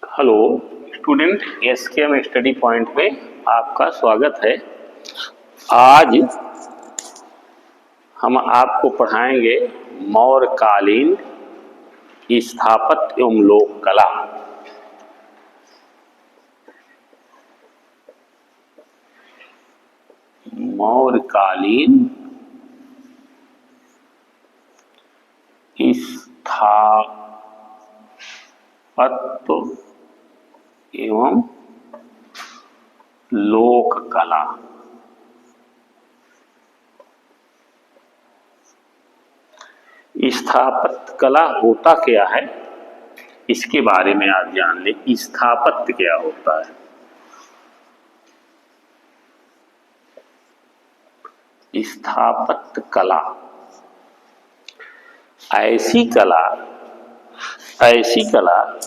Hello student, SKM study point में आपका स्वागत है। आज हम आपको पढ़ाएंगे मौर्यकालीन स्थापत्य एवं लोक कला। मौर्यकालीन स्थापत्य एवं लोक कला। स्थापत्य कला होता क्या है, इसके बारे में आप जान लें। स्थापत्य क्या होता है? स्थापत्य कला ऐसी कला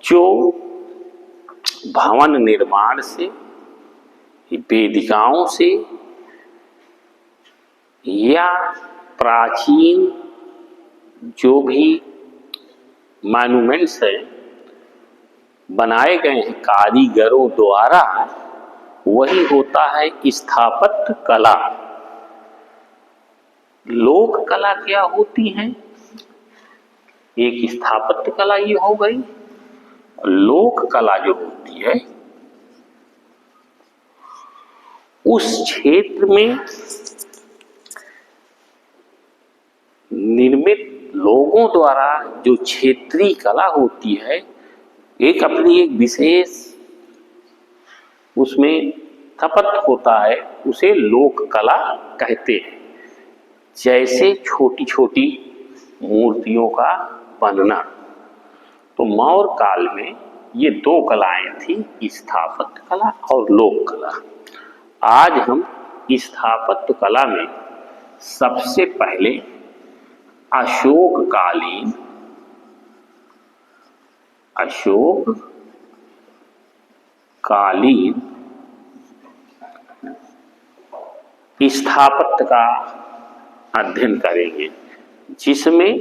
जो भवन निर्माण से, वेदिकाओं से या प्राचीन जो भी मॉन्यूमेंट्स हैं बनाए गए हैं कारीगरों द्वारा, वही होता है स्थापत्य कला। लोक कला क्या होती है? एक स्थापत्य कला ये हो गई। लोक कला जो होती है उस क्षेत्र में निर्मित लोगों द्वारा जो क्षेत्रीय कला होती है, एक अपनी एक विशेष उसमें खपत होता है, उसे लोक कला कहते हैं। जैसे छोटी छोटी मूर्तियों का बनना। तो मौर्य काल में ये दो कलाएं थी, स्थापत्य कला और लोक कला। आज हम स्थापत्य कला में सबसे पहले अशोककालीन स्थापत्य का अध्ययन करेंगे, जिसमें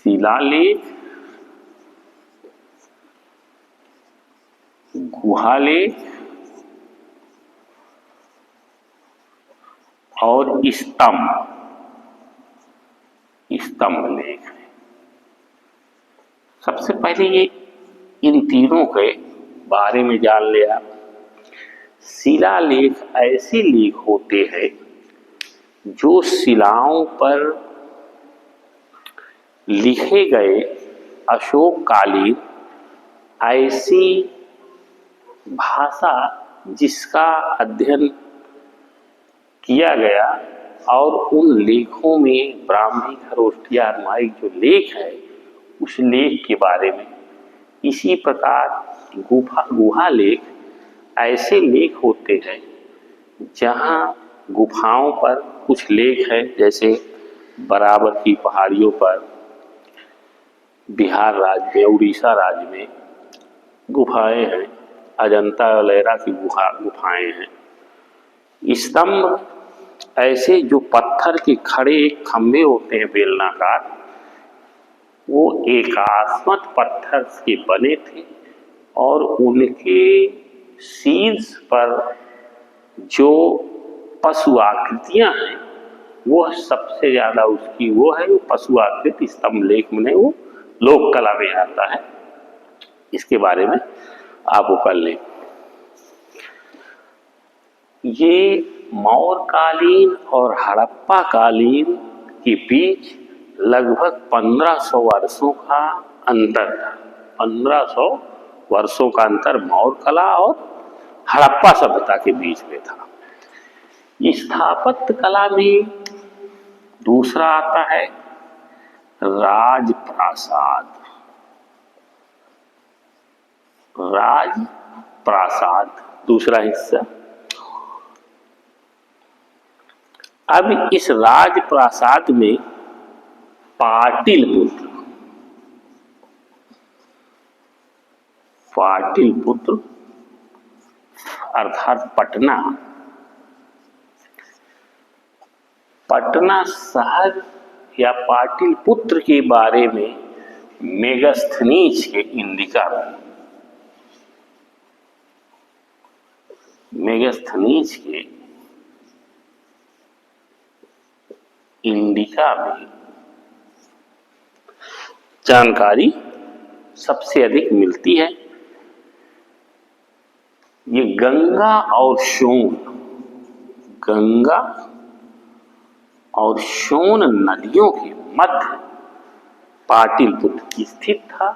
शिलालेख, गुहालेख और स्तंभ लेख है। सबसे पहले ये इन तीनों के बारे में जान ले आप। शिलालेख ऐसे लेख होते हैं जो शिलाओं पर लिखे गए अशोककालीन ऐसी भाषा जिसका अध्ययन किया गया, और उन लेखों में ब्राह्मी खरोष्ठिया रामायिक जो लेख है उस लेख के बारे में। इसी प्रकार गुहा लेख ऐसे लेख होते हैं जहाँ गुफाओं पर कुछ लेख है, जैसे बराबर की पहाड़ियों पर बिहार राज्य में, उड़ीसा राज्य में गुफाएं हैं, अजंता एलोरा की गुफाएं हैं। स्तंभ ऐसे जो पत्थर के खड़े एक खंभे होते हैं बेलनाकार, वो एकास्मत पत्थर के बने थे, और उनके शीर्ष पर जो पशु आकृतियां हैं वो सबसे ज्यादा उसकी वो है, वो पशु आकृति स्तंभ लेख में वो लोक कला में आता है। इसके बारे में आप वो कर लें। ये मौर्यकालीन और हड़प्पा कालीन के बीच लगभग 1500 वर्षों का अंतर था। 1500 वर्षों का अंतर मौर्य कला और हड़प्पा सभ्यता के बीच में था। स्थापत्य कला में दूसरा आता है राजप्रासाद। दूसरा हिस्सा। अब इस राजप्रासाद में पाटिलपुत्र अर्थात पटना शहर या पाटलिपुत्र के बारे में मेगस्थनीज के इंडिका में, मेगस्थनीज के इंडिका में जानकारी सबसे अधिक मिलती है। ये गंगा और सोन, गंगा और सोन नदियों के मध्य पाटलिपुत्र की स्थित था।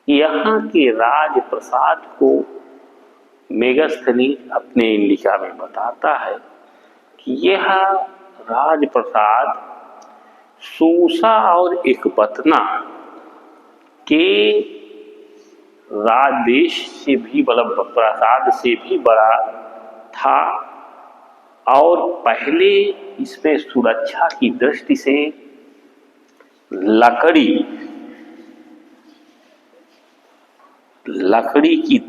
यहाँ के राजप्रसाद को मेगस्थनीज अपने इंडिका में बताता है कि यह राजप्रसाद सूसा और एकबतना के राजदेश से भी मतलब प्रासाद से भी बड़ा था और पहले इसमें सुरक्षा की दृष्टि से लकड़ी की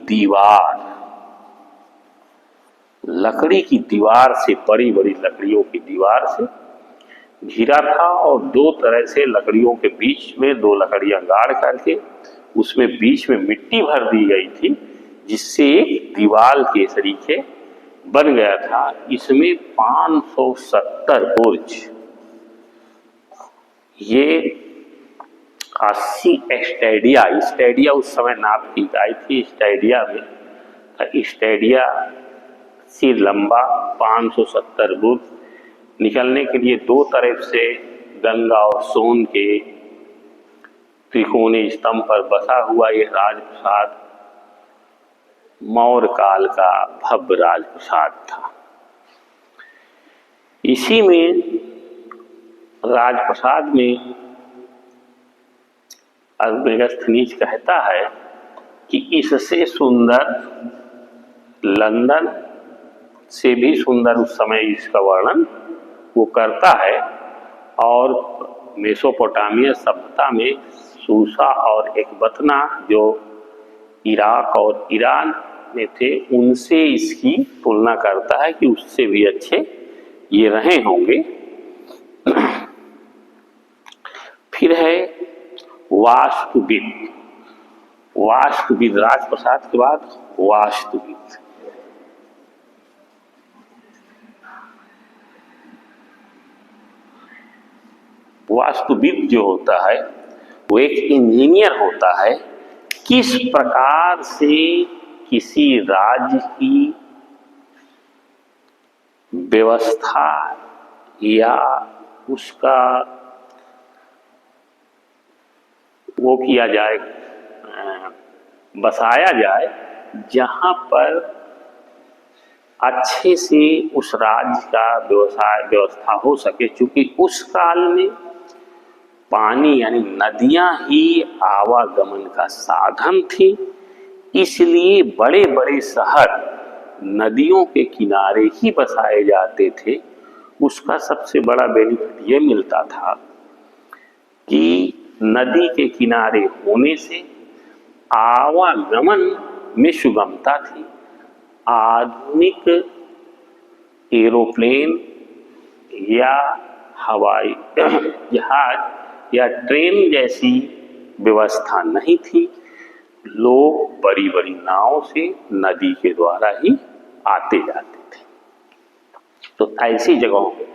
दीवार से बड़ी बड़ी लकड़ियों की दीवार से घिरा था और दो तरह से लकड़ियों के बीच में दो लकड़ियां गाड़ करके उसमें बीच में मिट्टी भर दी गई थी, जिससे एक दीवार के तरीके बन गया था। इसमें 570 बुर्ज, ये 80 स्टेडिया उस समय नाप की गई थी स्टेडिया में, स्टेडिया से लंबा 570 बुर्ज। निकलने के लिए दो तरफ से गंगा और सोन के त्रिकोणीय स्तंभ पर बसा हुआ यह राजप्रसाद मौर्य काल का भव्य राजप्रसाद था। इसी में राजप्रसाद में मेगस्थनीज कहता है कि इससे सुंदर लंदन से भी सुंदर उस समय इसका वर्णन वो करता है। और मेसोपोटामिया सभ्यता में सूसा और एकबतना जो इराक और ईरान में थे उनसे इसकी तुलना करता है कि उससे भी अच्छे ये रहे होंगे। फिर है वास्तुविद, राजप्रसाद के बाद वास्तुविद। वास्तुविद जो होता है वो एक इंजीनियर होता है, किस प्रकार से किसी राज्य की व्यवस्था या उसका वो किया जाए, बसाया जाए, जहां पर अच्छे से उस राज्य का व्यवस्था हो सके। क्योंकि उस काल में पानी यानी नदियां ही आवागमन का साधन थी, इसलिए बड़े बड़े शहर नदियों के किनारे ही बसाए जाते थे। उसका सबसे बड़ा बेनिफिट ये मिलता था कि नदी के किनारे होने से आवागमन में सुगमता थी। आधुनिक एरोप्लेन या हवाई जहाज या ट्रेन जैसी व्यवस्था नहीं थी। लोग बड़ी बड़ी नाव से नदी के द्वारा ही आते जाते थे। तो ऐसी जगहों पे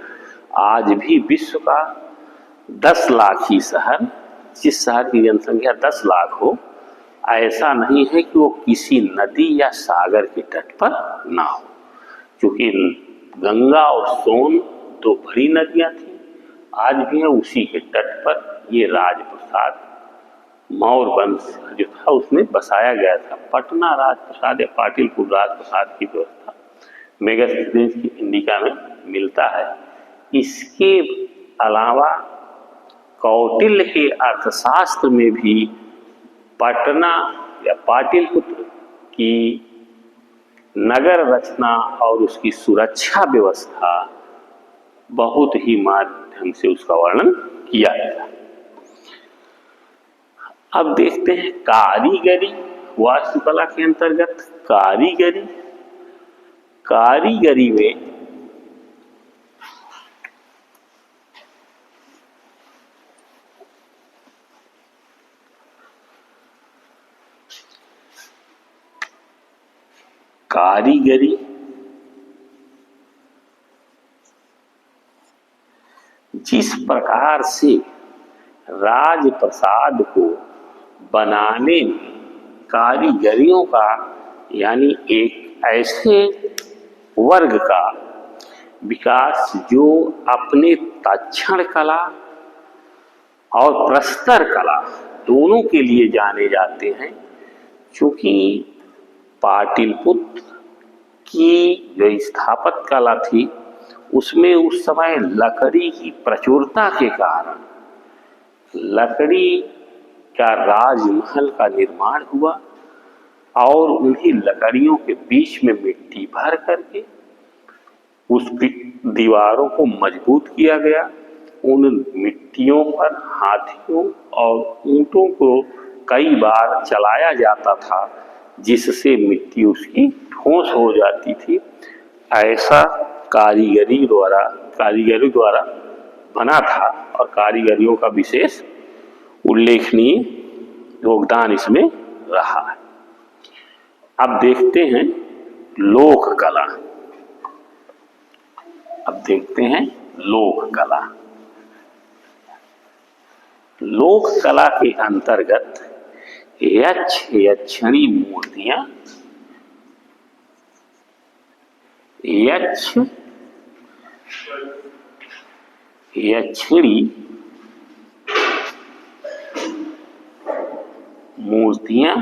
आज भी विश्व का 10 लाख ही शहर, जिस शहर की जनसंख्या 10 लाख हो, ऐसा नहीं है कि वो किसी नदी या सागर के तट पर ना हो। क्योंकि गंगा और सोन दो बड़ी नदियां थी, आज भी है। उसी के तट पर ये राजप्रसाद मौर्य वंश जो था उसमें बसाया गया था। पटना राजप्रसाद या पाटलिपुत्र राजप्रसाद की व्यवस्था मेगस्थनीज की इंडिका में मिलता है। इसके अलावा कौटिल्य के अर्थशास्त्र में भी पटना या पाटलिपुत्र की नगर रचना और उसकी सुरक्षा व्यवस्था बहुत ही माध्यम से उसका वर्णन किया गया। अब देखते हैं कारीगरी, वास्तुकला के अंतर्गत कारीगरी में कारीगरी जिस प्रकार से राजप्रसाद को बनाने में कारीगरियों का यानी एक ऐसे वर्ग का विकास जो अपने तक्षण कला और प्रस्तर कला दोनों के लिए जाने जाते हैं, क्योंकि पाटलिपुत्र की जो स्थापत्य कला थी उसमें उस समय लकड़ी की प्रचुरता के कारण लकड़ी का राजमहल का निर्माण हुआ और उन्हीं लकड़ियों के बीच में मिट्टी भर करके उस दीवारों को मजबूत किया गया। उन मिट्टियों पर हाथियों और ऊंटों को कई बार चलाया जाता था, जिससे मिट्टी उसकी ठोस हो जाती थी। ऐसा कारीगरी द्वारा बना था और कारीगरियों का विशेष उल्लेखनीय योगदान इसमें रहा है। अब देखते हैं लोक कला। लोक कला के अंतर्गत यक्ष यक्षिणी मूर्तियां, यक्ष यक्षिणी मूर्तियां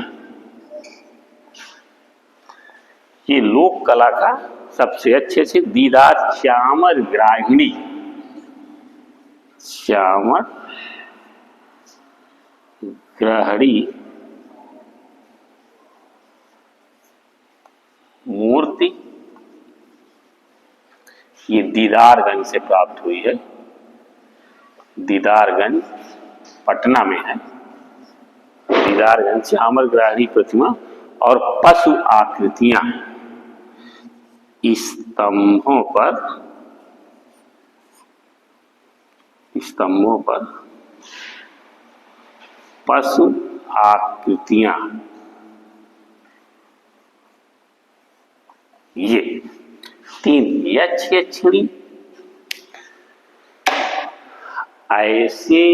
ये लोक कला का सबसे अच्छे से दीदार चामर ग्राहिणी मूर्ति ये दीदारगंज से प्राप्त हुई है। दीदारगंज पटना में है। दीदारगंज चामर ग्राहिणी प्रतिमा और पशु आकृतियां स्तंभों पर पशु आकृतियां, ये तीन यक्ष यक्षिणी ऐसे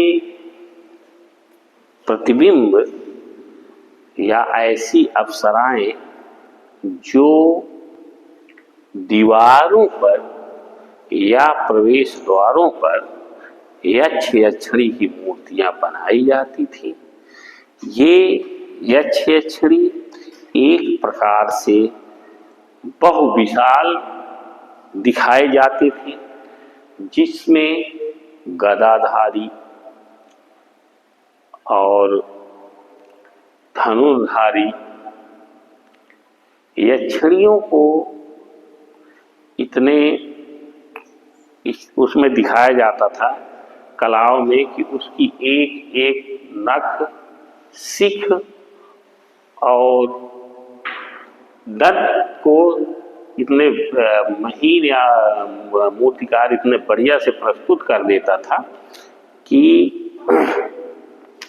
प्रतिबिंब या ऐसी अप्सराएं जो दीवारों पर या प्रवेश द्वारों पर यक्ष यक्षिणी की मूर्तियां बनाई जाती थी। ये यक्ष यक्षिणी एक प्रकार से बहुविशाल दिखाए जाते थे, जिसमें गदाधारी और धनुर्धारी यक्षिणियों को इतने उसमें दिखाया जाता था कलाओं में कि उसकी एक एक नख, शिख और दंत को इतने महीन या मूर्तिकार इतने बढ़िया से प्रस्तुत कर देता था कि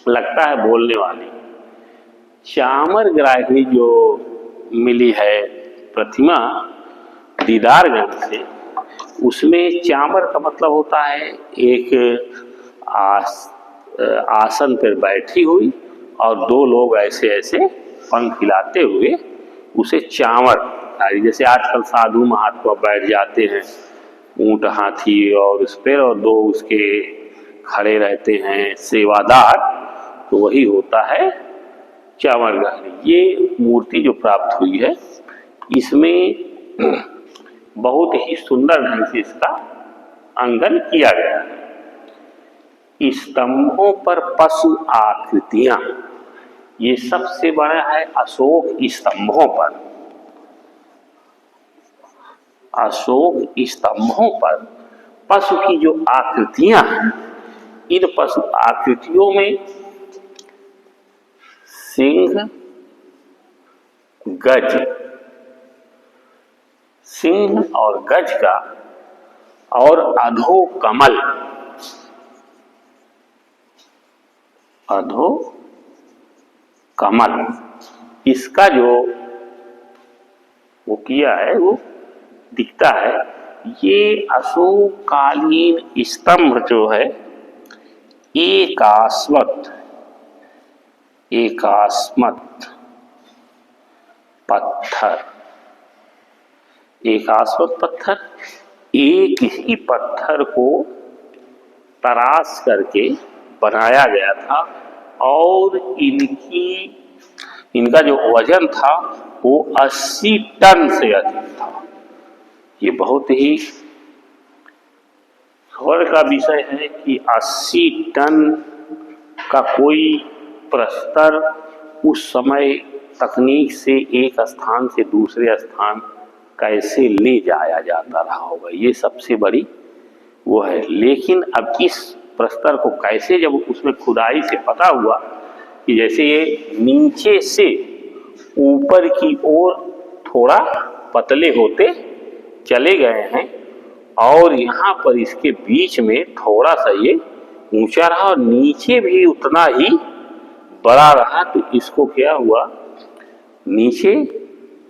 लगता है बोलने वाली। चामर ग्राहिणी जो मिली है प्रतिमा दीदारगंज से, उसमें चामर का मतलब होता है एक आसन पर बैठी हुई और दो लोग ऐसे ऐसे पंख हिलाते हुए उसे चामर, जैसे आजकल साधु महात्मा बैठ जाते हैं ऊंट हाथी और उस पर और दो उसके खड़े रहते हैं सेवादार, तो वही होता है चामर ग्राहिणी। ये मूर्ति जो प्राप्त हुई है इसमें बहुत ही सुंदर ढंग से इसका अंकन किया गया है। स्तंभों पर पशु आकृतियां, ये सबसे बड़ा है अशोक स्तंभों पर। अशोक स्तंभों पर पशु की जो आकृतियां हैं, इन पशु आकृतियों में सिंह, गज, सिंह और गज का और अधो कमल इसका जो वो किया है, वो दिखता है। ये अशोककालीन स्तंभ जो है एकास्मत पत्थर, एकास्मत पत्थर, एक ही पत्थर को तराश करके बनाया गया था और इनका जो वजन था वो 80 टन से अधिक था। ये बहुत ही गौर का विषय है कि 80 टन का कोई प्रस्तर उस समय तकनीक से एक स्थान से दूसरे स्थान कैसे ले जाया जाता रहा होगा, ये सबसे बड़ी वो है। लेकिन अब इस प्रस्तर को कैसे, जब उसमें खुदाई से पता हुआ कि जैसे ये नीचे से ऊपर की ओर थोड़ा पतले होते चले गए हैं और यहाँ पर इसके बीच में थोड़ा सा ये ऊंचा रहा और नीचे भी उतना ही बड़ा रहा, तो इसको क्या हुआ, नीचे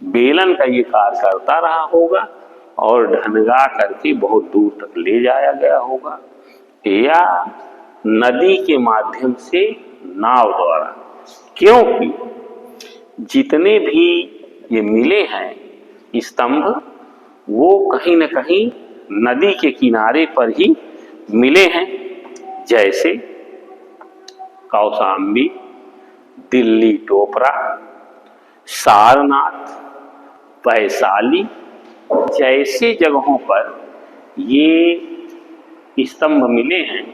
बेलन का ये कार्य करता रहा होगा और ढनगा करके बहुत दूर तक ले जाया गया होगा, या नदी के माध्यम से नाव द्वारा। क्योंकि जितने भी ये मिले हैं स्तंभ वो कहीं न कहीं नदी के किनारे पर ही मिले हैं, जैसे कौशाम्बी, दिल्ली टोपरा, सारनाथ, वैशाली जैसे जगहों पर ये स्तंभ मिले हैं।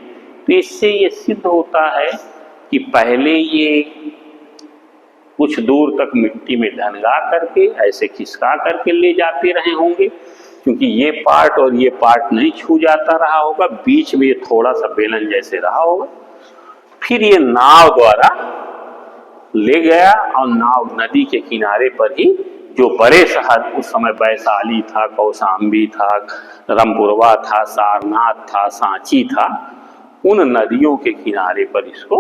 तो इससे ये सिद्ध होता है कि पहले ये कुछ दूर तक मिट्टी में ढनगा करके ऐसे खिसका करके ले जाते रहे होंगे, क्योंकि ये पार्ट और ये पार्ट नहीं छू जाता रहा होगा, बीच में थोड़ा सा बेलन जैसे रहा होगा। फिर ये नाव द्वारा ले गया और नाव नदी के किनारे पर ही, जो बड़े शहर उस समय वैशाली था, कौशाम्बी था, रामपुरवा था, सारनाथ था, सांची था, उन नदियों के किनारे पर इसको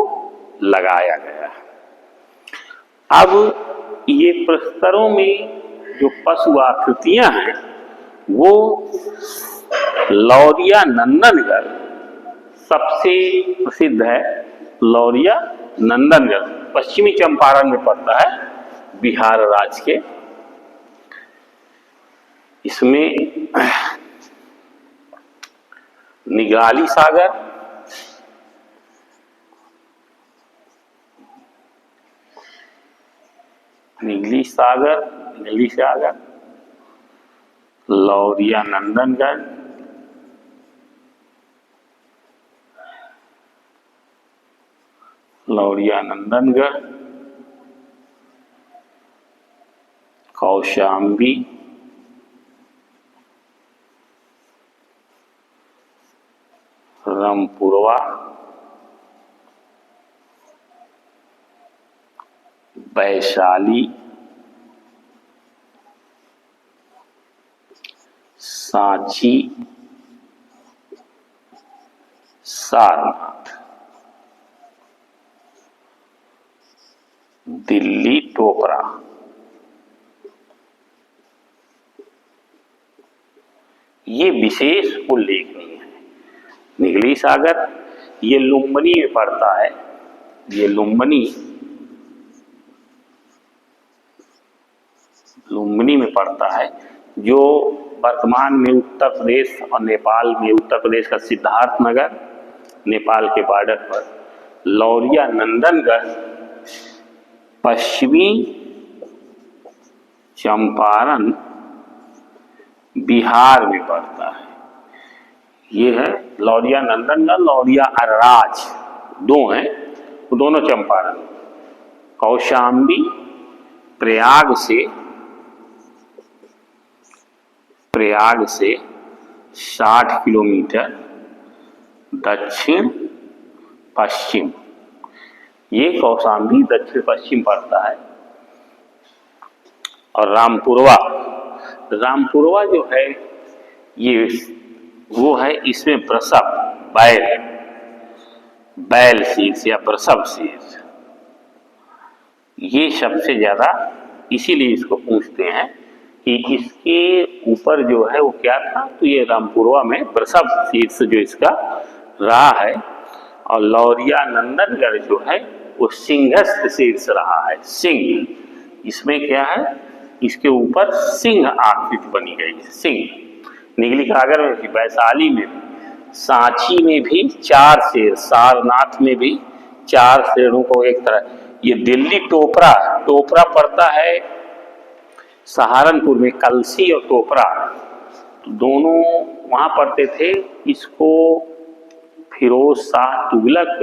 लगाया गया है। अब ये प्रस्तरों में जो पशु आकृतियां हैं वो लौरिया नंदनगढ़ सबसे प्रसिद्ध है। लौरिया नंदनगढ़ पश्चिमी चंपारण में पड़ता है, बिहार राज्य के। इसमें निगराली सागर, निगली सागर, लौरिया नंदनगढ़, कौशाम्बी, रामपुरवा, वैशाली, सांची, सारनाथ, दिल्ली टोपरा, ये विशेष उल्लेखनीय है। निगली सागर ये लुम्बिनी में पड़ता है, ये लुम्बिनी में पड़ता है, जो वर्तमान में उत्तर प्रदेश और नेपाल में, उत्तर प्रदेश का सिद्धार्थनगर, नेपाल के बॉर्डर पर। लौरिया नंदनगढ़ पश्चिमी चंपारण बिहार में पड़ता है। ये है लौरिया नंदनगढ़, लौरिया अरराज दो हैं, वो दोनों चंपारण। कौशाम्बी प्रयाग से 60 किलोमीटर दक्षिण पश्चिम, ये कौशाम्बी दक्षिण पश्चिम पड़ता है। और रामपुरवा जो है ये वो है, इसमें प्रसव बैल शीर्ष या प्रसव शीर्ष, ये सबसे ज्यादा इसीलिए इसको पूछते हैं कि इसके ऊपर जो है वो क्या था, तो ये रामपुरवा में वृषभ शीर्ष जो इसका रहा है, और लौरिया नंदनगढ़ जो है वो सिंहस्थ शीर्ष रहा है। सिंह, इसमें क्या है, इसके ऊपर सिंह आकृति बनी गई, सिंह। निगली कागर में भी, वैशाली में भी, सांची में भी 4 शेर, सारनाथ में भी 4 शेरों को एक तरह। ये दिल्ली टोपरा, टोपरा पड़ता है सहारनपुर में, कलसी और टोपरा दोनों वहां पढ़ते थे। इसको फिरोज शाह तुगलक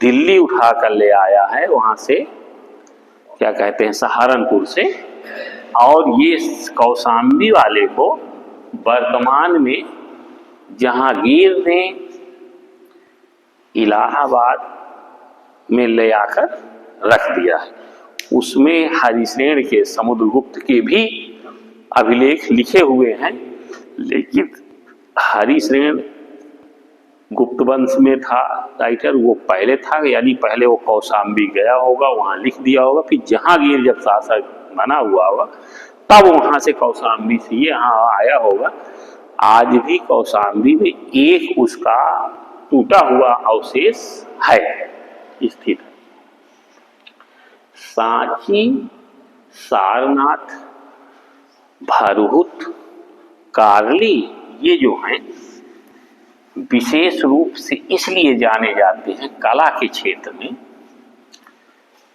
दिल्ली उठा कर ले आया है, वहां से क्या कहते हैं, सहारनपुर से। और ये कौशाम्बी वाले को वर्तमान में जहांगीर ने इलाहाबाद में ले आकर रख दिया है। उसमें हरिसेन के, समुद्रगुप्त के भी अभिलेख लिखे हुए हैं, लेकिन हरिसेन गुप्त वंश में था राइटर, वो पहले था, यानी पहले वो कौशाम्बी गया होगा, वहां लिख दिया होगा, फिर जहांगीर जब शासक बना हुआ होगा तब वहां से कौशाम्बी से ये यहाँ आया होगा। आज भी कौशाम्बी में एक उसका टूटा हुआ अवशेष है स्थित। सांची, सारनाथ, भरहुत, कार्ली, ये जो हैं विशेष रूप से इसलिए जाने जाते हैं कला के क्षेत्र में,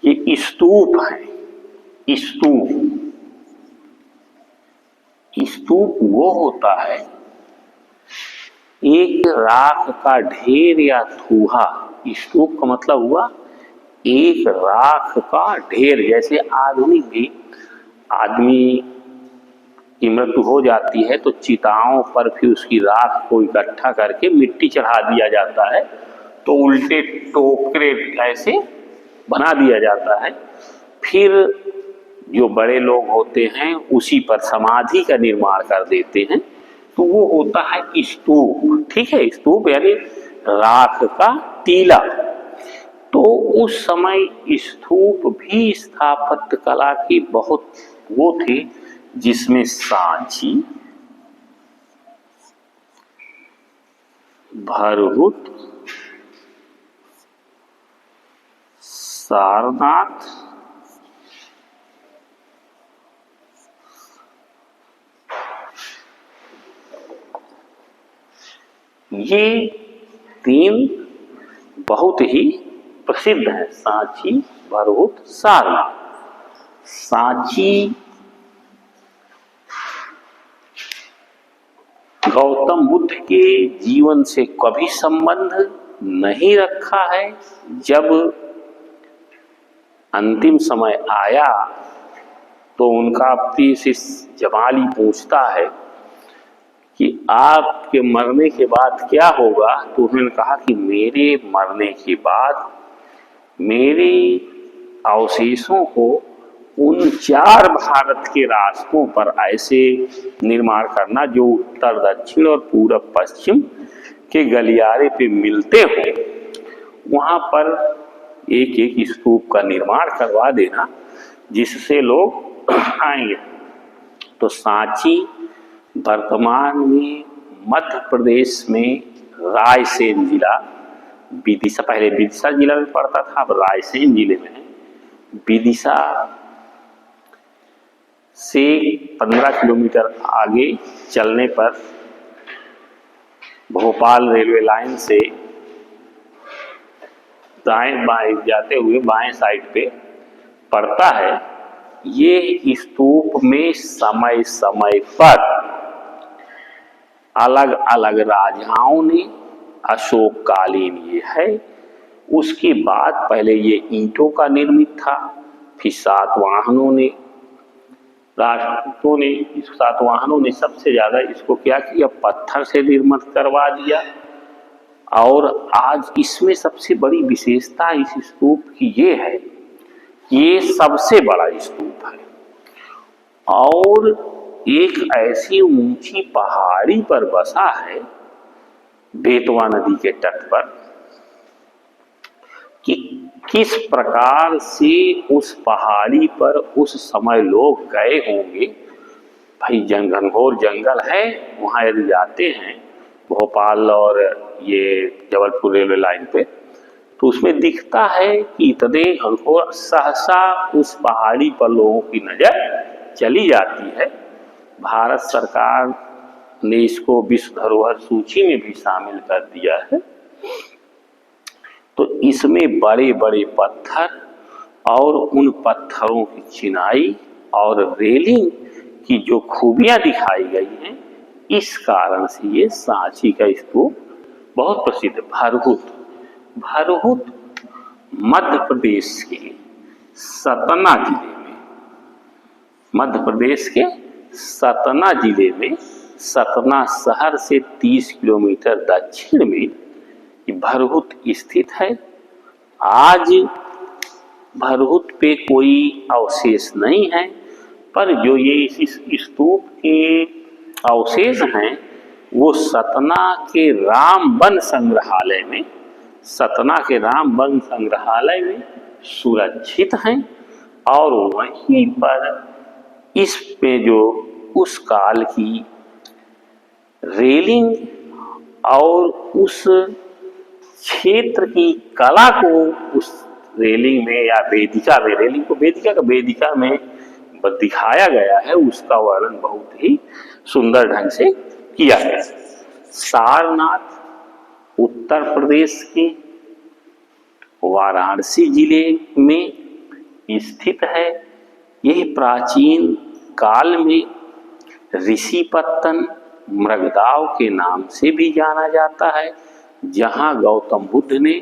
ये स्तूप है। स्तूप वो होता है एक राख का ढेर या थूहा। स्तूप का मतलब हुआ एक राख का ढेर। जैसे आधुनिक भी आदमी की मृत्यु हो जाती है तो चिताओं पर फिर उसकी राख को इकट्ठा करके मिट्टी चढ़ा दिया जाता है, तो उल्टे टोकरे ऐसे बना दिया जाता है। फिर जो बड़े लोग होते हैं उसी पर समाधि का निर्माण कर देते हैं, तो वो होता है स्तूप। ठीक है, स्तूप यानी राख का टीला। तो उस समय स्तूप भी स्थापत्य कला की बहुत वो थी, जिसमें सांची, भरहुत, सारनाथ, ये 3 बहुत ही प्रसिद्ध है। सांची, भरहुत, सारनाथ। सांची गौतम बुद्ध के जीवन से कभी संबंध नहीं रखा है। जब अंतिम समय आया तो उनका प्रिय शिष्य जमाली पूछता है कि आपके मरने के बाद क्या होगा, तो उन्होंने कहा कि मेरे मरने के बाद मेरे अवशेषों को उन 4 भारत के रास्तों पर ऐसे निर्माण करना जो उत्तर दक्षिण और पूरब पश्चिम के गलियारे पे मिलते हो, वहां पर एक एक स्तूप का निर्माण करवा देना, जिससे लोग आएंगे। तो सांची वर्तमान में मध्य प्रदेश में रायसेन जिला, विदिशा, पहले विदिशा जिला में पड़ता था, अब रायसेन जिले में है। विदिशा से 15 किलोमीटर आगे चलने पर भोपाल रेलवे लाइन से दाएं बाएं जाते हुए बाएं साइड पे पड़ता है। ये स्तूप में समय समय पर अलग अलग राजाओं ने, अशोककालीन ये है, उसके बाद पहले ये ईंटों का निर्मित था, फिर सातवाहनों ने, राजपूतों ने, सातवाहनों ने सबसे ज्यादा इसको क्या किया, पत्थर से निर्मित करवा दिया। और आज इसमें सबसे बड़ी विशेषता इस स्तूप की ये है, ये सबसे बड़ा स्तूप है और एक ऐसी ऊंची पहाड़ी पर बसा है बेतवा नदी के तट पर कि किस प्रकार से उस पहाड़ी पर उस समय लोग गए होंगे, भाई घनघोर जंगल है, वहाँ यदि जाते हैं भोपाल और ये जबलपुर रेलवे लाइन पे, तो उसमें दिखता है कि इतने घनघोर, सहसा उस पहाड़ी पर लोगों की नज़र चली जाती है। भारत सरकार ने इसको विश्व धरोहर सूची में भी शामिल कर दिया है। तो इसमें बड़े बड़े पत्थर और उन पत्थरों की चिनाई और रेलिंग की जो खूबियां दिखाई गई हैं, इस कारण से ये सांची का स्तूप बहुत प्रसिद्ध है। भरहुत मध्य प्रदेश के सतना जिले में, मध्य प्रदेश के सतना जिले में, सतना शहर से 30 किलोमीटर दक्षिण में ये भरहुत स्थित है। आज भरहुत पे कोई अवशेष नहीं है, पर जो ये इस स्तूप के अवशेष हैं वो सतना के राम वन संग्रहालय में, सतना के राम वन संग्रहालय में सुरक्षित हैं। और वहीं पर इस पे जो उस काल की रेलिंग और उस क्षेत्र की कला को उस रेलिंग में या वेदिका में, रेलिंग को वेदिका में दिखाया गया है, उसका वर्णन बहुत ही सुंदर ढंग से किया गया है। सारनाथ उत्तर प्रदेश के वाराणसी जिले में स्थित है। यह प्राचीन काल में ऋषिपत्तन मृगदाव के नाम से भी जाना जाता है, जहां गौतम बुद्ध ने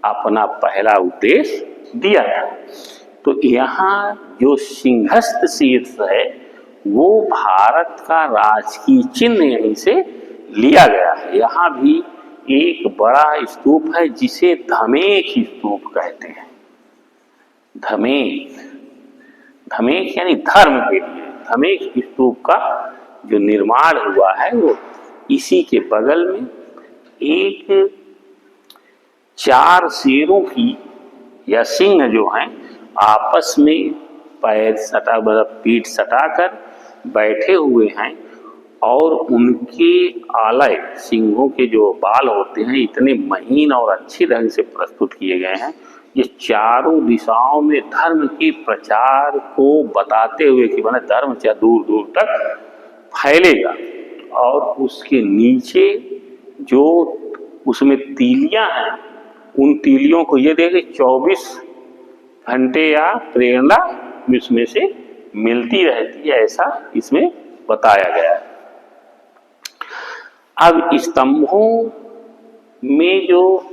अपना पहला उपदेश दिया था। तो यहाँ जो सिंहस्थ शीर्ष है वो भारत का राजकीय चिन्ह यहीं से लिया गया है। यहाँ भी एक बड़ा स्तूप है जिसे धमेख स्तूप कहते हैं। धमेख, धमेख यानी धर्म के लिए। धमेख स्तूप का जो निर्माण हुआ है वो इसी के बगल में एक 4 शेरों की या सिंह जो हैं आपस में पैर सटा, मतलब पीठ सटाकर बैठे हुए हैं, और उनके आलय, सिंहों के जो बाल होते हैं इतने महीन और अच्छे ढंग से प्रस्तुत किए गए हैं। ये चारों दिशाओं में धर्म के प्रचार को बताते हुए कि माने धर्म चाहे दूर दूर तक फैलेगा। और उसके नीचे जो उसमें तीलियां हैं, उन तीलियों को ये देखे 24 घंटे या प्रेरणा इसमें से मिलती रहती है, ऐसा इसमें बताया गया है। अब स्तंभों में जो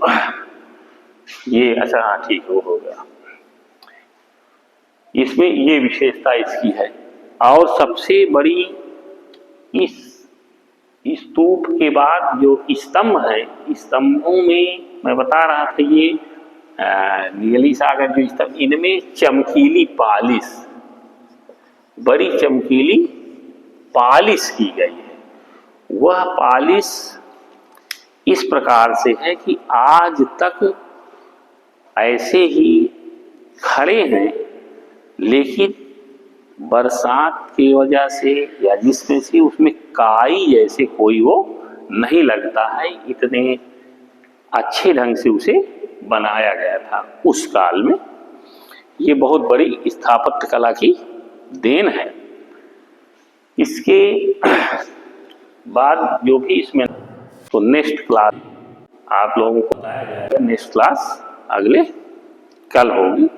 ये, अच्छा हाँ ठीक हो गया, इसमें ये विशेषता इसकी है। और सबसे बड़ी इस स्तूप के बाद जो स्तंभ है, स्तंभों में मैं बता रहा था ये नीली सागर जो स्तंभ, इनमें चमकीली पालिश, बड़ी चमकीली पालिश की गई है। वह पालिश इस प्रकार से है कि आज तक ऐसे ही खड़े हैं, लेकिन बरसात की वजह से या जिसमें से उसमें काई जैसे कोई वो नहीं लगता है। इतने अच्छे ढंग से उसे बनाया गया था उस काल में। ये बहुत बड़ी स्थापत्य कला की देन है। इसके बाद जो भी इसमें, तो नेक्स्ट क्लास आप लोगों को बताया जाएगा। नेक्स्ट क्लास अगले कल होगी।